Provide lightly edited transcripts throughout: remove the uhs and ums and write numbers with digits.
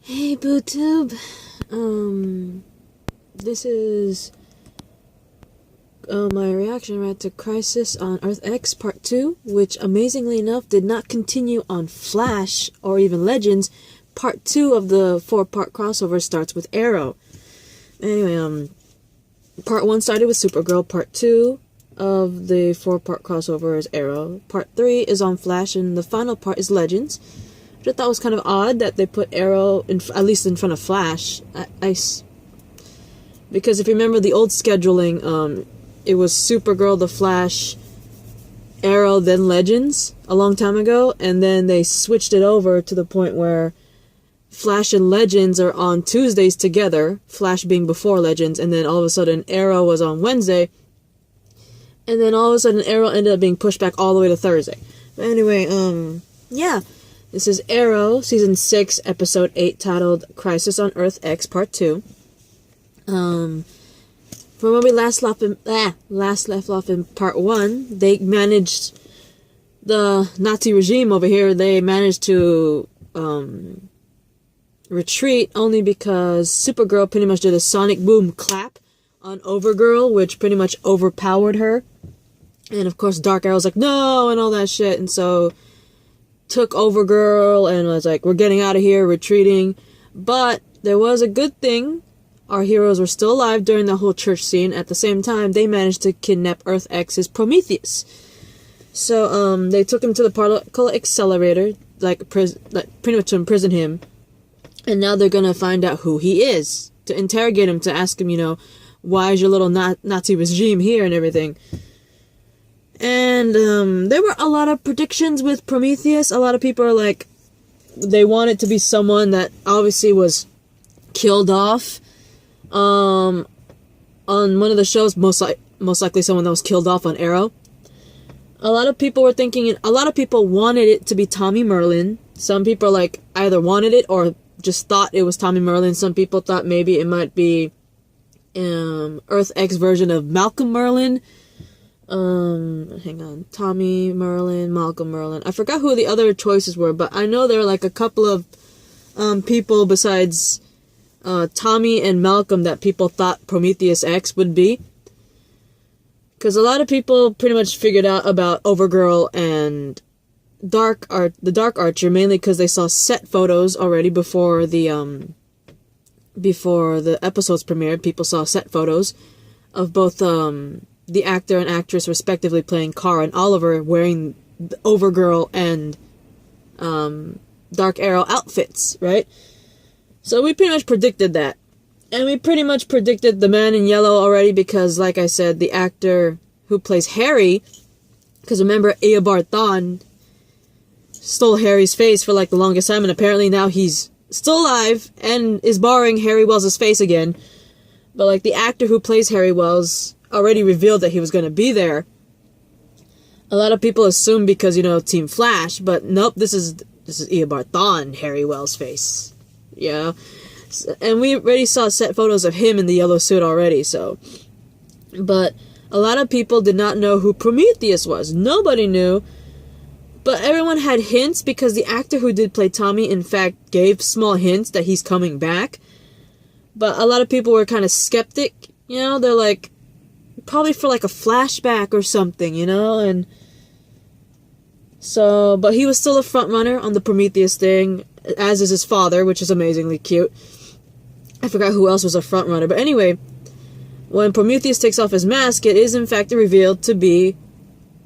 Hey BooTube, this is my reaction to Crisis on Earth X Part 2, which amazingly enough did not continue on Flash or even Legends. Part 2 of the 4-part crossover starts with Arrow. Anyway, Part 1 started with Supergirl, Part 2 of the 4-part crossover is Arrow, Part 3 is on Flash, and the final part is Legends. I thought it was kind of odd that they put Arrow, at least in front of Flash. Because if you remember the old scheduling, it was Supergirl, The Flash, Arrow, then Legends a long time ago, and then they switched it over to the point where Flash and Legends are on Tuesdays together, Flash being before Legends, and then all of a sudden Arrow was on Wednesday, and then all of a sudden Arrow ended up being pushed back all the way to Thursday. But anyway, yeah. This is Arrow, Season 6, Episode 8, titled Crisis on Earth X, Part 2. From when we last left off in Part 1, they managed, the Nazi regime over here, they managed to retreat only because Supergirl pretty much did a sonic boom clap on Overgirl, which pretty much overpowered her. And of course Dark Arrow's like, no, and all that shit, and so took Overgirl and was like, we're getting out of here, retreating. But there was a good thing. Our heroes were still alive during the whole church scene. At the same time, they managed to kidnap Earth X's Prometheus. So, they took him to the particle accelerator, like pretty much to imprison him. And now they're gonna find out who he is, to interrogate him, to ask him, you know, why is your little Nazi regime here and everything. And there were a lot of predictions with Prometheus. A lot of people are like, they want it to be someone that obviously was killed off on one of the shows, most likely someone that was killed off on Arrow. A lot of people were thinking, a lot of people wanted it to be Tommy Merlin. Some people like either wanted it or just thought it was Tommy Merlin. Some people thought maybe it might be Earth X version of Malcolm Merlin. Hang on. Tommy Merlin, Malcolm Merlin. I forgot who the other choices were, but I know there were like a couple of people besides Tommy and Malcolm that people thought Prometheus X would be. Because a lot of people pretty much figured out about Overgirl and the Dark Archer, mainly because they saw set photos already before the episodes premiered. People saw set photos of both the actor and actress respectively playing Kara and Oliver wearing the Overgirl and Dark Arrow outfits, right? So we pretty much predicted that. And we pretty much predicted the Man in Yellow already because, like I said, the actor who plays Harry, because remember, Eobard Thawne stole Harry's face for like the longest time, and apparently now he's still alive and is borrowing Harry Wells' face again. But like the actor who plays Harry Wells already revealed that he was going to be there. A lot of people assume because, you know, Team Flash, but nope, this is Eobard Thawne, Harry Wells' face. Yeah. And we already saw set photos of him in the yellow suit already, so. But a lot of people did not know who Prometheus was. Nobody knew. But everyone had hints because the actor who did play Tommy, in fact, gave small hints that he's coming back. But a lot of people were kind of skeptic, you know, they're like, probably for like a flashback or something, you know, and so, but he was still a front runner on the Prometheus thing, as is his father, which is amazingly cute. I forgot who else was a front runner, but anyway, when Prometheus takes off his mask, it is in fact revealed to be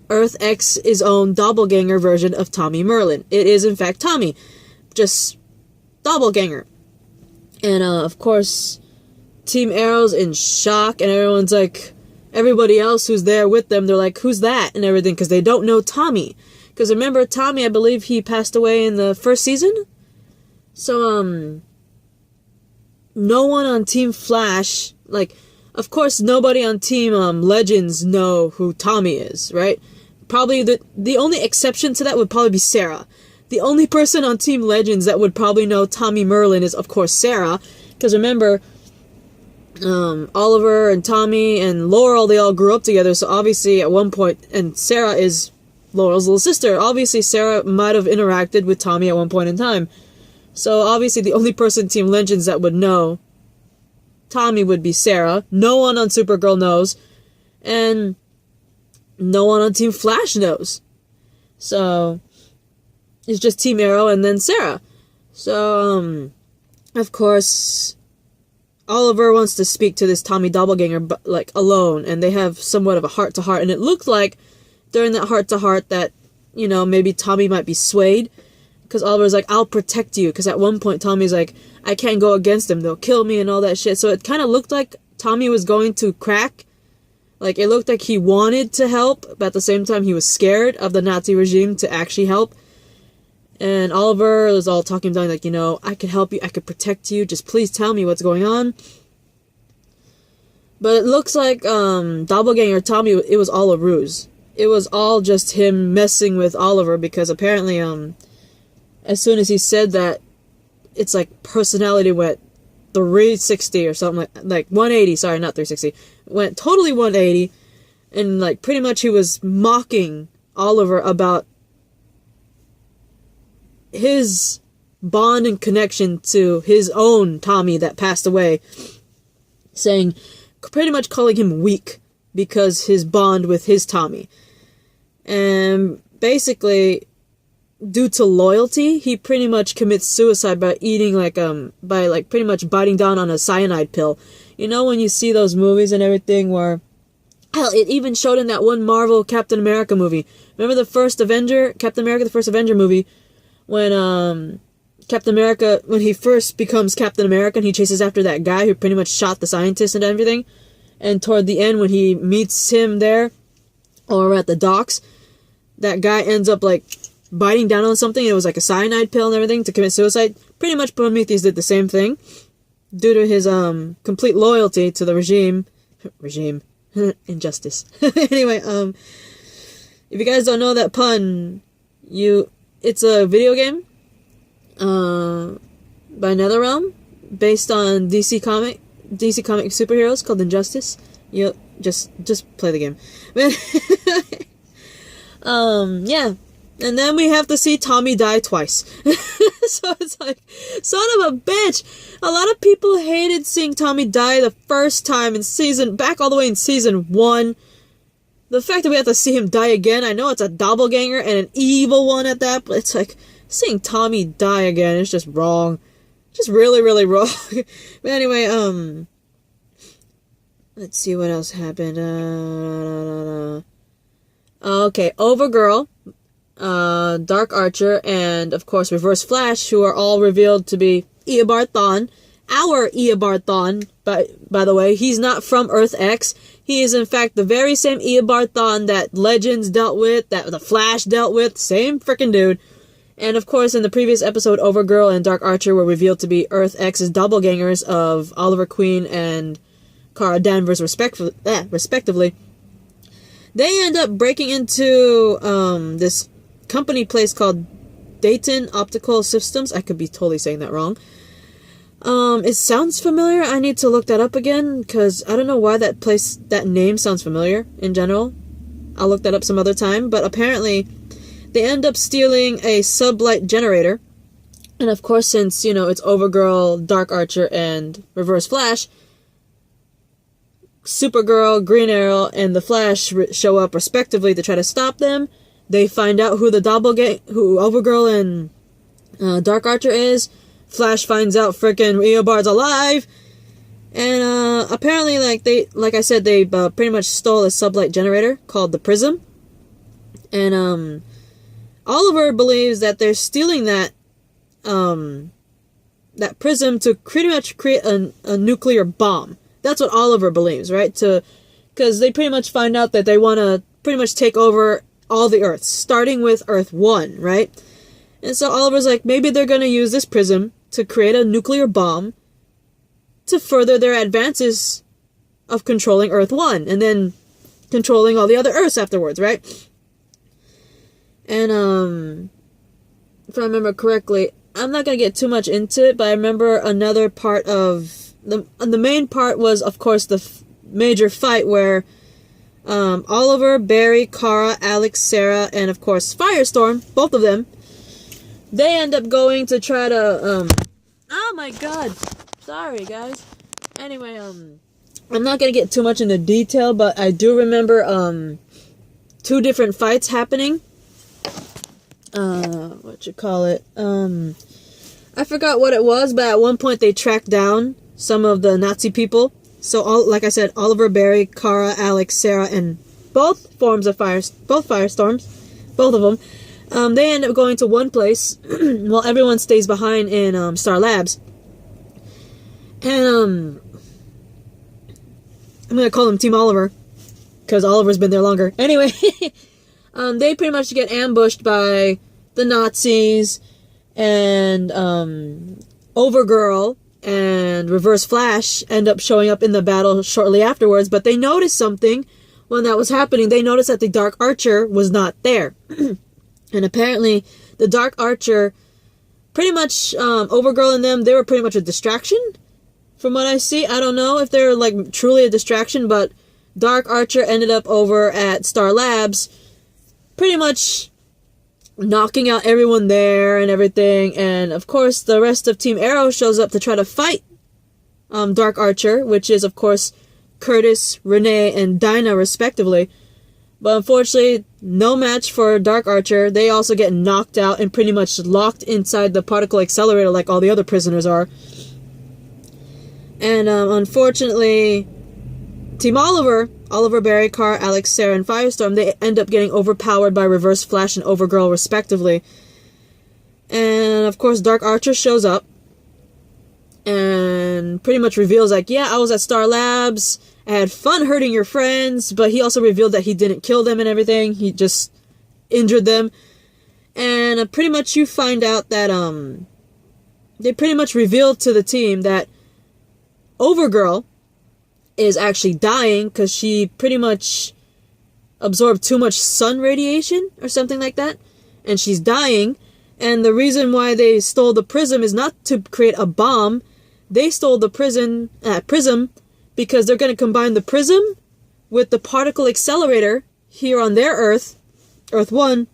Earth X's own doppelganger version of Tommy Merlin. It is in fact Tommy, just doppelganger. And of course, Team Arrow's in shock, and everyone's like, everybody else who's there with them, they're like, who's that? And everything, because they don't know Tommy. Because remember, Tommy, I believe he passed away in the first season? So, no one on Team Flash, like, of course, nobody on Team Legends know who Tommy is, right? Probably the only exception to that would probably be Sarah. The only person on Team Legends that would probably know Tommy Merlin is, of course, Sarah. Because remember, Oliver and Tommy and Laurel, they all grew up together, so obviously at one point, and Sarah is Laurel's little sister, obviously Sarah might have interacted with Tommy at one point in time. So obviously the only person in Team Legends that would know Tommy would be Sarah. No one on Supergirl knows. And no one on Team Flash knows. So it's just Team Arrow and then Sarah. So, of course, Oliver wants to speak to this Tommy doppelganger, but, like, alone. And they have somewhat of a heart-to-heart. And it looked like during that heart-to-heart that, you know, maybe Tommy might be swayed. Because Oliver's like, I'll protect you. Because at one point, Tommy's like, I can't go against them. They'll kill me and all that shit. So it kind of looked like Tommy was going to crack. Like, it looked like he wanted to help. But at the same time, he was scared of the Nazi regime to actually help. And Oliver was all talking down, like, you know, I could help you. I could protect you. Just please tell me what's going on. But it looks like Doppelganger Tommy, it was all a ruse. It was all just him messing with Oliver. Because apparently, as soon as he said that, it's like personality went 360 or something, like 180, sorry, not 360, went totally 180, and like pretty much he was mocking Oliver about his bond and connection to his own Tommy that passed away, saying, pretty much calling him weak because his bond with his Tommy. And basically, due to loyalty, he pretty much commits suicide by eating by pretty much biting down on a cyanide pill. You know when you see those movies and everything where, hell, it even showed in that one Marvel Captain America movie. Remember the first Captain America, the first Avenger movie, when Captain America, when he first becomes Captain America and he chases after that guy who pretty much shot the scientist and everything, and toward the end when he meets him there, or at the docks, that guy ends up like biting down on something, and it was like a cyanide pill and everything to commit suicide. Pretty much Prometheus did the same thing, due to his complete loyalty to the regime, injustice. Anyway, if you guys don't know that pun, it's a video game, by NetherRealm, based on DC comic superheroes called Injustice. You just play the game. Yeah. And then we have to see Tommy die twice. So it's like, son of a bitch. A lot of people hated seeing Tommy die the first time back all the way in season 1. The fact that we have to see him die again, I know it's a doppelganger and an evil one at that, but it's like, seeing Tommy die again is just wrong. Just really, really wrong. But anyway, let's see what else happened. Okay, Overgirl, Dark Archer, and of course Reverse Flash, who are all revealed to be Eobard Thawne. Our Eobard Thawne, by the way, he's not from Earth X. He is in fact the very same Eobard Thawne that Legends dealt with, that the Flash dealt with, same freaking dude. And of course, in the previous episode, Overgirl and Dark Archer were revealed to be Earth X's doppelgangers of Oliver Queen and Kara Danvers, respectively. They end up breaking into this company place called Dayton Optical Systems. I could be totally saying that wrong. It sounds familiar. I need to look that up again, because I don't know why that name sounds familiar in general. I'll look that up some other time. But apparently, they end up stealing a sublight generator. And of course, since, you know, it's Overgirl, Dark Archer, and Reverse Flash, Supergirl, Green Arrow, and the Flash show up respectively to try to stop them. They find out who who Overgirl and Dark Archer is. Flash finds out frickin' Eobard's alive. And apparently, like I said, they pretty much stole a sublight generator called the Prism. And Oliver believes that they're stealing that prism to pretty much create a nuclear bomb. That's what Oliver believes, right? Because they pretty much find out that they want to pretty much take over all the Earths, starting with Earth 1, right? And so Oliver's like, maybe they're going to use this prism to create a nuclear bomb to further their advances of controlling Earth 1, and then controlling all the other Earths afterwards, right? And, if I remember correctly, I'm not going to get too much into it, but I remember another part of the main part was, of course, the major fight where Oliver, Barry, Kara, Alex, Sarah, and of course Firestorm, both of them, they end up going to try to, oh my god. Sorry, guys. Anyway, I'm not gonna get too much into detail, but I do remember, 2 different fights happening. I forgot what it was, but at one point they tracked down some of the Nazi people. So, like I said, Oliver, Barry, Kara, Alex, Sarah, and both Firestorms, both of them, they end up going to one place while everyone stays behind in Star Labs. And I'm gonna call them Team Oliver because Oliver's been there longer. Anyway, they pretty much get ambushed by the Nazis, and Overgirl and Reverse Flash end up showing up in the battle shortly afterwards, but they noticed something when that was happening. They noticed that the Dark Archer was not there. And apparently the Dark Archer, pretty much Overgirl and them, they were pretty much a distraction from what I see. I don't know if they're like truly a distraction, but Dark Archer ended up over at Star Labs pretty much knocking out everyone there and everything. And of course the rest of Team Arrow shows up to try to fight Dark Archer, which is of course Curtis, Renee, and Dinah respectively. But unfortunately, no match for Dark Archer. They also get knocked out and pretty much locked inside the particle accelerator like all the other prisoners are. And unfortunately, Team Oliver, Barry, Kara, Alex, Sarah, and Firestorm, they end up getting overpowered by Reverse Flash and Overgirl respectively. And of course Dark Archer shows up and pretty much reveals like, yeah, I was at Star Labs, I had fun hurting your friends, but he also revealed that he didn't kill them and everything, he just injured them. And pretty much you find out that they pretty much revealed to the team that Overgirl is actually dying because she pretty much absorbed too much sun radiation or something like that, and she's dying. And the reason why they stole the prism is not to create a bomb. They stole the prism because they're going to combine the prism with the particle accelerator here on their Earth 1,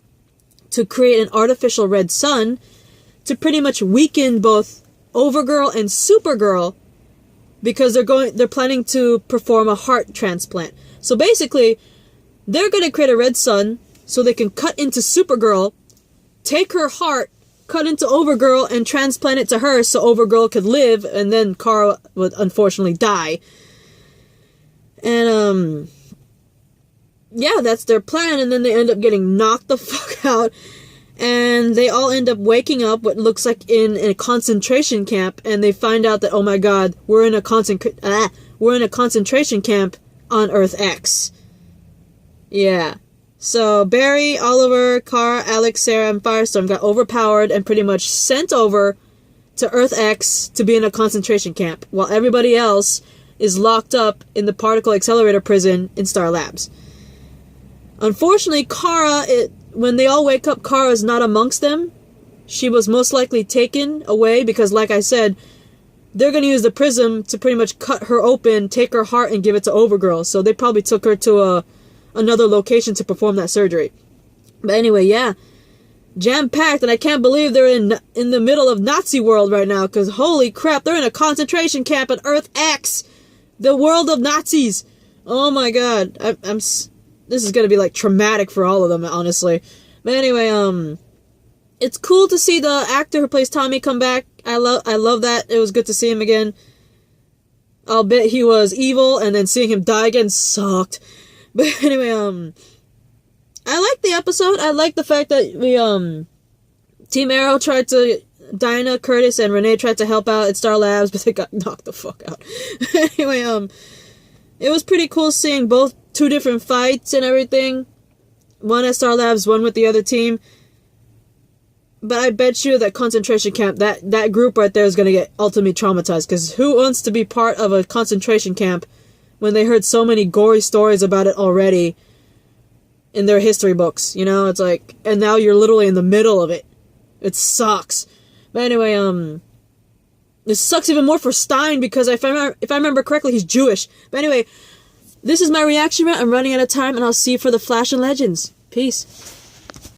to create an artificial red sun to pretty much weaken both Overgirl and Supergirl, because they're planning to perform a heart transplant. So basically, they're going to create a red sun so they can cut into Supergirl, take her heart, cut into Overgirl, and transplant it to her so Overgirl could live, and then Kara would unfortunately die. And, yeah, that's their plan, and then they end up getting knocked the fuck out, and they all end up waking up what looks like in a concentration camp, and they find out that, oh my god, we're in a concentration camp on Earth X. Yeah. So Barry, Oliver, Kara, Alex, Sarah, and Firestorm got overpowered and pretty much sent over to Earth X to be in a concentration camp, while everybody else is locked up in the particle accelerator prison in Star Labs. Unfortunately, Kara, when they all wake up, Kara's not amongst them. She was most likely taken away because, like I said, they're going to use the prism to pretty much cut her open, take her heart, and give it to Overgirl. So they probably took her to another location to perform that surgery. But anyway, yeah, jam-packed, and I can't believe they're in the middle of Nazi world right now, because holy crap, they're in a concentration camp at Earth X, the world of Nazis. Oh my god, this is gonna be like traumatic for all of them, honestly. But anyway, it's cool to see the actor who plays Tommy come back. I love that. It was good to see him again. I'll bet he was evil, and then seeing him die again sucked. But anyway, I like the episode. I like the fact that Team Arrow tried to, Dinah, Curtis, and Renee tried to help out at Star Labs, but they got knocked the fuck out. Anyway, it was pretty cool seeing two different fights and everything. One at Star Labs, one with the other team. But I bet you that concentration camp, that group right there is going to get ultimately traumatized, because who wants to be part of a concentration camp when they heard so many gory stories about it already in their history books, you know? It's like, and now you're literally in the middle of it. It sucks. But anyway, it sucks even more for Stein, because if I remember correctly, he's Jewish. But anyway, this is my reaction rant. I'm running out of time, and I'll see you for the Flash and Legends. Peace.